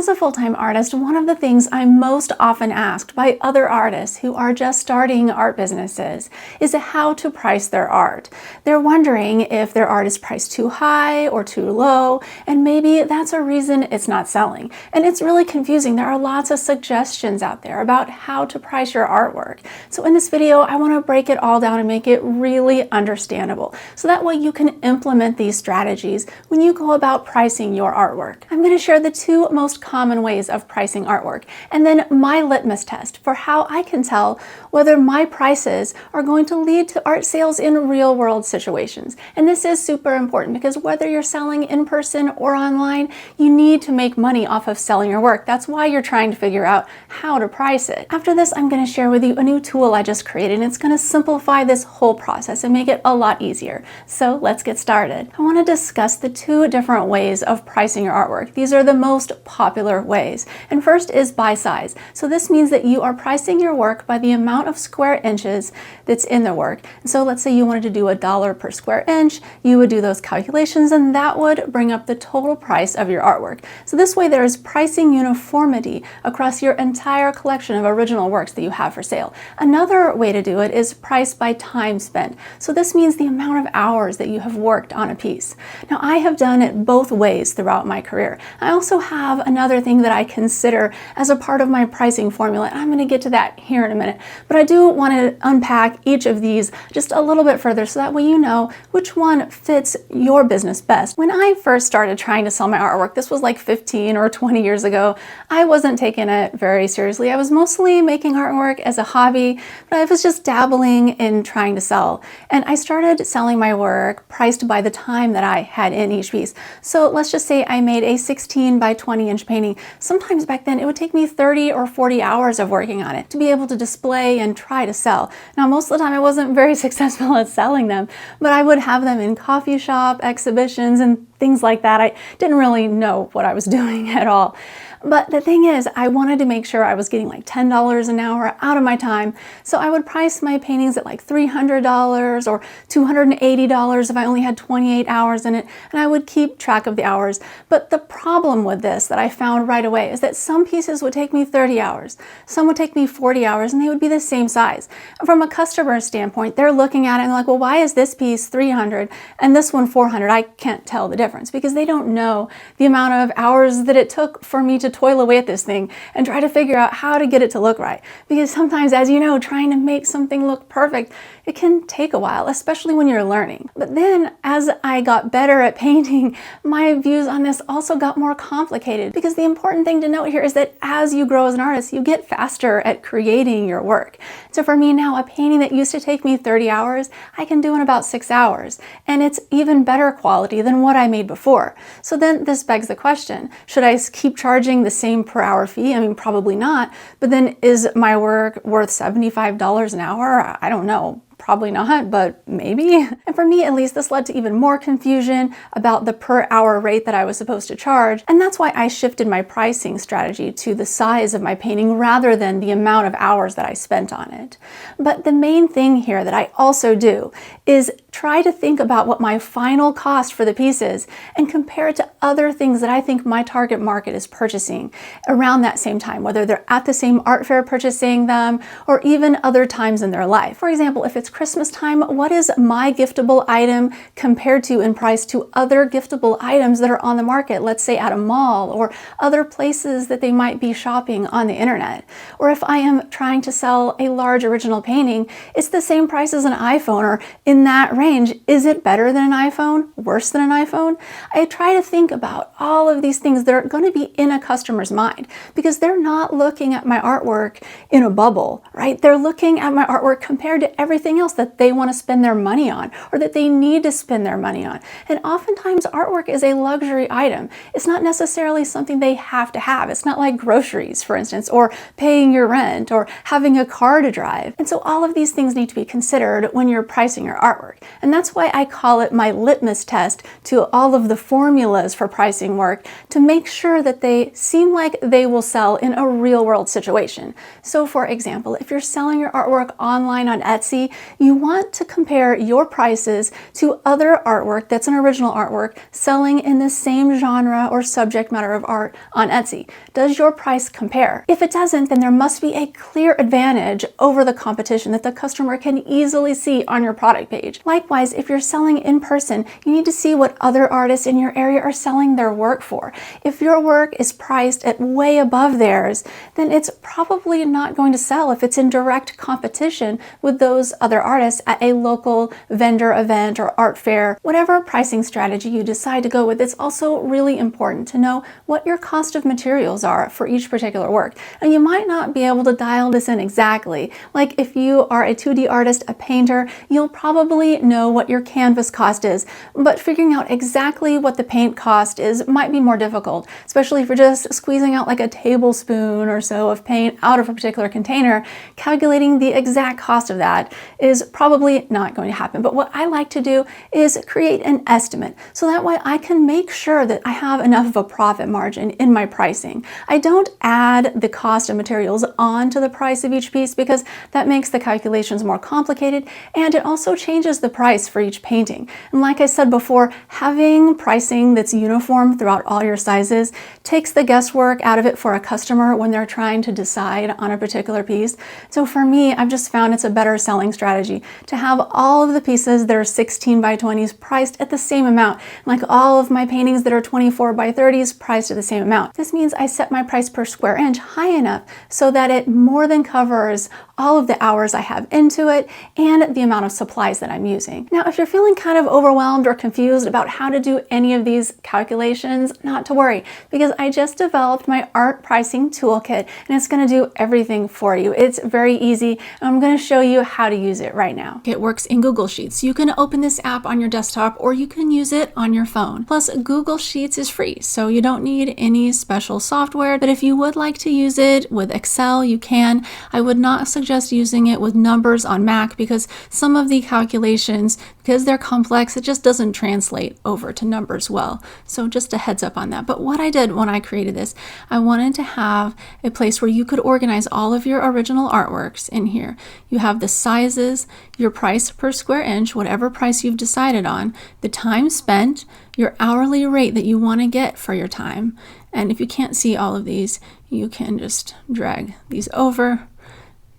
As a full-time artist, one of the things I'm most often asked by other artists who are just starting art businesses is how to price their art. They're wondering if their art is priced too high or too low, and maybe that's a reason it's not selling. And it's really confusing. There are lots of suggestions out there about how to price your artwork. So in this video, I want to break it all down and make it really understandable, so that way you can implement these strategies when you go about pricing your artwork. I'm going to share the two most common ways of pricing artwork, and then my litmus test for how I can tell whether my prices are going to lead to art sales in real world situations. And this is super important because whether you're selling in person or online, you need to make money off of selling your work. That's why you're trying to figure out how to price it. After this, I'm going to share with you a new tool I just created, and it's going to simplify this whole process and make it a lot easier. So let's get started. I want to discuss the two different ways of pricing your artwork. These are the most popular ways. And first is by size. So this means that you are pricing your work by the amount of square inches that's in the work. And so let's say you wanted to do $1 per square inch, you would do those calculations and that would bring up the total price of your artwork. So this way there is pricing uniformity across your entire collection of original works that you have for sale. Another way to do it is price by time spent. So this means the amount of hours that you have worked on a piece. Now I have done it both ways throughout my career. I also have another thing that I consider as a part of my pricing formula, and I'm going to get to that here in a minute. But I do want to unpack each of these just a little bit further so that way you know which one fits your business best. When I first started trying to sell my artwork, this was like 15 or 20 years ago, I wasn't taking it very seriously. I was mostly making artwork as a hobby, but I was just dabbling in trying to sell. And I started selling my work priced by the time that I had in each piece. So let's just say I made a 16 by 20 inch painting. Sometimes back then it would take me 30 or 40 hours of working on it to be able to display and try to sell. Now most of the time I wasn't very successful at selling them, but I would have them in coffee shop exhibitions and things like that. I didn't really know what I was doing at all. But the thing is, I wanted to make sure I was getting like $10 an hour out of my time. So I would price my paintings at like $300 or $280 if I only had 28 hours in it. And I would keep track of the hours. But the problem with this that I found right away is that some pieces would take me 30 hours. Some would take me 40 hours and they would be the same size. And from a customer standpoint, they're looking at it and like, well, why is this piece 300 and this one 400? I can't tell the difference because they don't know the amount of hours that it took for me to toil away at this thing and try to figure out how to get it to look right. Because sometimes, as you know, trying to make something look perfect, it can take a while, especially when you're learning. But then as I got better at painting, my views on this also got more complicated, because the important thing to note here is that as you grow as an artist, you get faster at creating your work. So for me now, a painting that used to take me 30 hours, I can do in about 6 hours. And it's even better quality than what I made before. So then this begs the question, should I keep charging the same per hour fee? I mean, probably not. But then is my work worth $75 an hour? I don't know. Probably not, but maybe. And for me, at least, this led to even more confusion about the per hour rate that I was supposed to charge. And that's why I shifted my pricing strategy to the size of my painting rather than the amount of hours that I spent on it. But the main thing here that I also do is try to think about what my final cost for the piece is and compare it to other things that I think my target market is purchasing around that same time, whether they're at the same art fair purchasing them or even other times in their life. For example, if it's Christmas time, what is my giftable item compared to in price to other giftable items that are on the market, let's say at a mall or other places that they might be shopping on the internet? Or if I am trying to sell a large original painting, it's the same price as an iPhone or in that range. Is it better than an iPhone? Worse than an iPhone? I try to think about all of these things that are going to be in a customer's mind, because they're not looking at my artwork in a bubble, right? They're looking at my artwork compared to everything else that they want to spend their money on or that they need to spend their money on. And oftentimes artwork is a luxury item. It's not necessarily something they have to have. It's not like groceries, for instance, or paying your rent or having a car to drive. And so all of these things need to be considered when you're pricing your artwork. And that's why I call it my litmus test to all of the formulas for pricing work, to make sure that they seem like they will sell in a real world situation. So for example, if you're selling your artwork online on Etsy, You want to compare your prices to other artwork that's an original artwork selling in the same genre or subject matter of art on Etsy. Does your price compare? If it doesn't, then there must be a clear advantage over the competition that the customer can easily see on your product page. Likewise, if you're selling in person, you need to see what other artists in your area are selling their work for. If your work is priced at way above theirs, then it's probably not going to sell if it's in direct competition with those other artists at a local vendor event or art fair. Whatever pricing strategy you decide to go with, it's also really important to know what your cost of materials are for each particular work. And you might not be able to dial this in exactly. Like if you are a 2D artist, a painter, you'll probably know what your canvas cost is, but figuring out exactly what the paint cost is might be more difficult, especially if you're just squeezing out like a tablespoon or so of paint out of a particular container. Calculating the exact cost of that is probably not going to happen. But what I like to do is create an estimate, so that way I can make sure that I have enough of a profit margin in my pricing. I don't add the cost of materials onto the price of each piece because that makes the calculations more complicated, and it also changes the price for each painting. And like I said before, having pricing that's uniform throughout all your sizes takes the guesswork out of it for a customer when they're trying to decide on a particular piece. So for me, I've just found it's a better selling strategy to have all of the pieces that are 16 by 20s priced at the same amount, like all of my paintings that are 24 by 30s priced at the same amount. This means I set my price per square inch high enough so that it more than covers all of the hours I have into it and the amount of supplies that I'm using. Now, if you're feeling kind of overwhelmed or confused about how to do any of these calculations, not to worry, because I just developed my Art Pricing Toolkit and it's going to do everything for you. It's very easy. I'm going to show you how to use it right now. It works in Google Sheets. You can open this app on your desktop or you can use it on your phone. Plus, Google Sheets is free, so you don't need any special software. But if you would like to use it with Excel, you can. I would not suggest using it with numbers on Mac because some of the calculations, because they're complex, it just doesn't translate over to numbers well. So just a heads up on that. But what I did when I created this, I wanted to have a place where you could organize all of your original artworks in here. You have the sizes, your price per square inch, whatever price you've decided on, the time spent, your hourly rate that you want to get for your time. And if you can't see all of these, you can just drag these over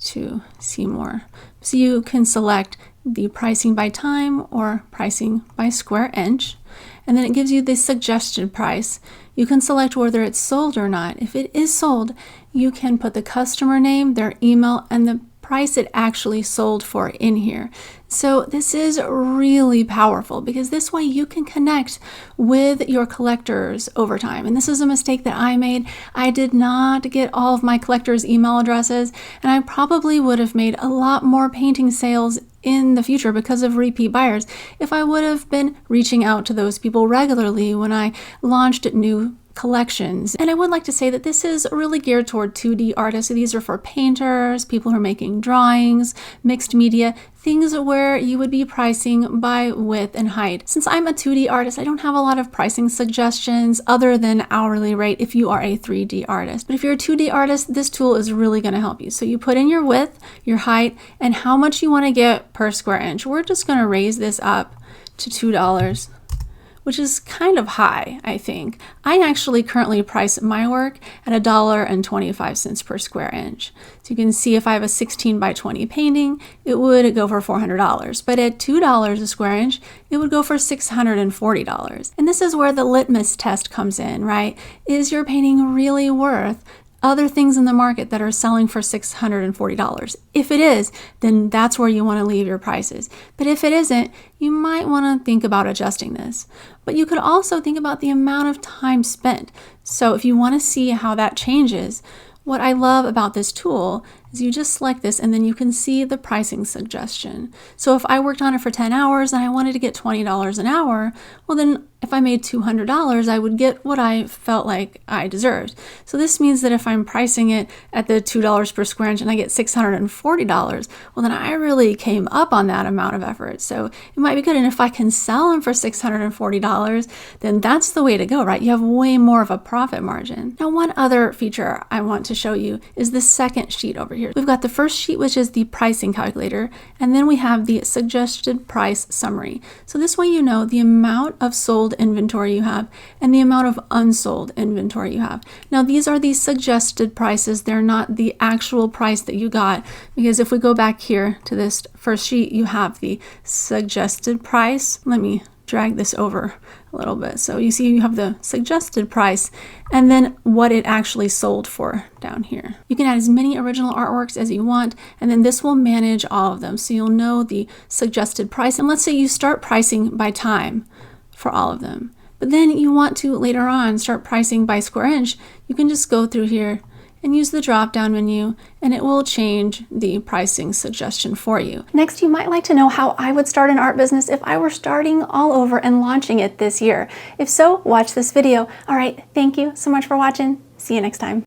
to see more. So you can select the pricing by time or pricing by square inch, and then it gives you the suggested price. You can select whether it's sold or not. If it is sold, you can put the customer name, their email, and the price it actually sold for in here. So this is really powerful because this way you can connect with your collectors over time. And this is a mistake that I made. I did not get all of my collectors' email addresses, and I probably would have made a lot more painting sales in the future because of repeat buyers if I would have been reaching out to those people regularly when I launched new collections. And I would like to say that this is really geared toward 2D artists. So these are for painters, people who are making drawings, mixed media, things where you would be pricing by width and height. Since I'm a 2D artist, I don't have a lot of pricing suggestions other than hourly rate if you are a 3D artist. But if you're a 2D artist, this tool is really going to help you. So you put in your width, your height, and how much you want to get per square inch. We're just going to raise this up to $2. Which is kind of high, I think. I actually currently price my work at $1.25 per square inch. So you can see if I have a 16 by 20 painting, it would go for $400. But at $2 a square inch, it would go for $640. And this is where the litmus test comes in, right? Is your painting really worth other things in the market that are selling for $640? If it is, then that's where you want to leave your prices. But if it isn't, you might want to think about adjusting this. But you could also think about the amount of time spent. So if you want to see how that changes, what I love about this tool is you just select this and then you can see the pricing suggestion. So if I worked on it for 10 hours and I wanted to get $20 an hour, well then if I made $200, I would get what I felt like I deserved. So this means that if I'm pricing it at the $2 per square inch and I get $640, well then I really came up on that amount of effort. So it might be good. And if I can sell them for $640, then that's the way to go, right? You have way more of a profit margin. Now, one other feature I want to show you is the second sheet over here. We've got the first sheet, which is the pricing calculator, and then we have the suggested price summary. So this way you know the amount of sold inventory you have and the amount of unsold inventory you have. Now these are the suggested prices. They're not the actual price that you got, because if we go back here to this first sheet, you have the suggested price. Let me drag this over a little bit. So you see you have the suggested price and then what it actually sold for down here. You can add as many original artworks as you want, and then this will manage all of them. So you'll know the suggested price. And let's say you start pricing by time for all of them, but then you want to later on start pricing by square inch. You can just go through here and use the drop-down menu, and it will change the pricing suggestion for you. Next, you might like to know how I would start an art business if I were starting all over and launching it this year. If so, watch this video. All right, thank you so much for watching. See you next time.